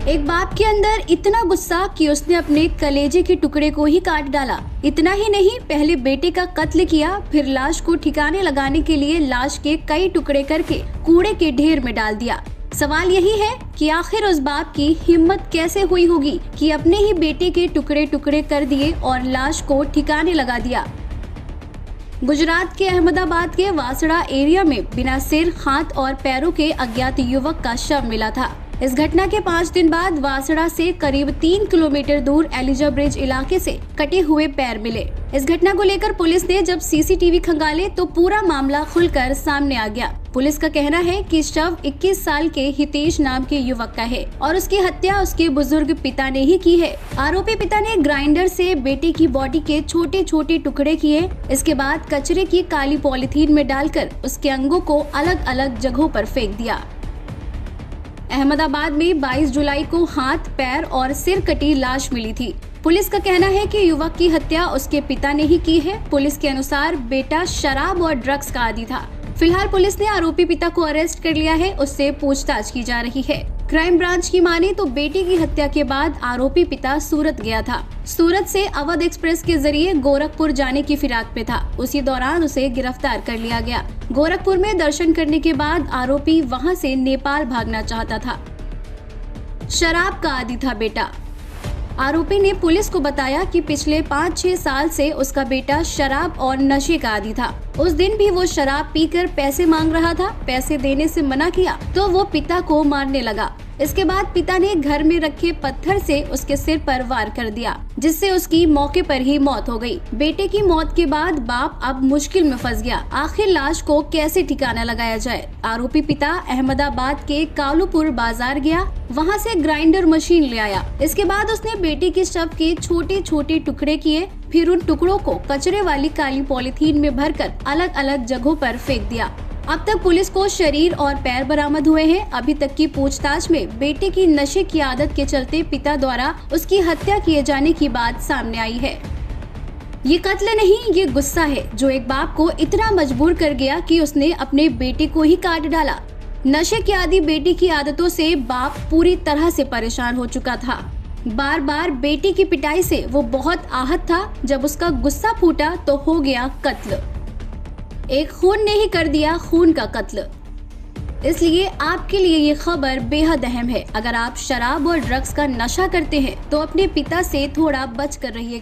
एक बाप के अंदर इतना गुस्सा कि उसने अपने कलेजे के टुकड़े को ही काट डाला। इतना ही नहीं, पहले बेटे का कत्ल किया, फिर लाश को ठिकाने लगाने के लिए लाश के कई टुकड़े करके कूड़े के ढेर में डाल दिया। सवाल यही है कि आखिर उस बाप की हिम्मत कैसे हुई होगी कि अपने ही बेटे के टुकड़े टुकड़े कर दिए और लाश को ठिकाने लगा दिया। गुजरात के अहमदाबाद के वासड़ा एरिया में बिना सिर, हाथ और पैरों के अज्ञात युवक का शव मिला था। इस घटना के 5 दिन बाद वासड़ा से करीब 3 किलोमीटर दूर एलिजा ब्रिज इलाके से कटे हुए पैर मिले। इस घटना को लेकर पुलिस ने जब सीसीटीवी खंगाले तो पूरा मामला खुलकर सामने आ गया। पुलिस का कहना है कि शव 21 साल के हितेश नाम के युवक का है और उसकी हत्या उसके बुजुर्ग पिता ने ही की है। आरोपी पिता ने ग्राइंडर से बेटे की बॉडी के छोटे छोटे टुकड़े किए। इसके बाद कचरे की काली पॉलीथीन में डालकर उसके अंगों को अलग अलग जगहों पर फेंक दिया। अहमदाबाद में 22 जुलाई को हाथ, पैर और सिर कटी लाश मिली थी। पुलिस का कहना है कि युवक की हत्या उसके पिता ने ही की है। पुलिस के अनुसार बेटा शराब और ड्रग्स का आदी था। फिलहाल पुलिस ने आरोपी पिता को अरेस्ट कर लिया है, उससे पूछताछ की जा रही है। क्राइम ब्रांच की माने तो बेटे की हत्या के बाद आरोपी पिता सूरत गया था। सूरत से अवध एक्सप्रेस के जरिए गोरखपुर जाने की फिराक में था। उसी दौरान उसे गिरफ्तार कर लिया गया। गोरखपुर में दर्शन करने के बाद आरोपी वहां से नेपाल भागना चाहता था। शराब का आदी था बेटा। आरोपी ने पुलिस को बताया कि पिछले 5-6 साल से उसका बेटा शराब और नशे का आदी था। उस दिन भी वो शराब पीकर पैसे मांग रहा था। पैसे देने से मना किया तो वो पिता को मारने लगा। इसके बाद पिता ने घर में रखे पत्थर से उसके सिर पर वार कर दिया, जिससे उसकी मौके पर ही मौत हो गई। बेटे की मौत के बाद बाप अब मुश्किल में फंस गया। आखिर लाश को कैसे ठिकाना लगाया जाए? आरोपी पिता अहमदाबाद के कालूपुर बाजार गया, वहां से ग्राइंडर मशीन ले आया। इसके बाद उसने बेटे के शव के छोटे छोटे टुकड़े किए, फिर उन टुकड़ों को कचरे वाली काली पॉलीथीन में भरकर अलग अलग जगहों पर फेंक दिया। अब तक पुलिस को शरीर और पैर बरामद हुए हैं। अभी तक की पूछताछ में बेटे की नशे की आदत के चलते पिता द्वारा उसकी हत्या किए जाने की बात सामने आई है। ये कत्ल नहीं, ये गुस्सा है जो एक बाप को इतना मजबूर कर गया कि उसने अपने बेटे को ही काट डाला। नशे की आदि बेटे की आदतों से बाप पूरी तरह से परेशान हो चुका था। बार बार बेटी की पिटाई से वो बहुत आहत था। जब उसका गुस्सा फूटा तो हो गया कत्ल। एक खून ने ही कर दिया खून का कत्ल। इसलिए आपके लिए ये खबर बेहद अहम है। अगर आप शराब और ड्रग्स का नशा करते हैं तो अपने पिता से थोड़ा बच कर रहिएगा।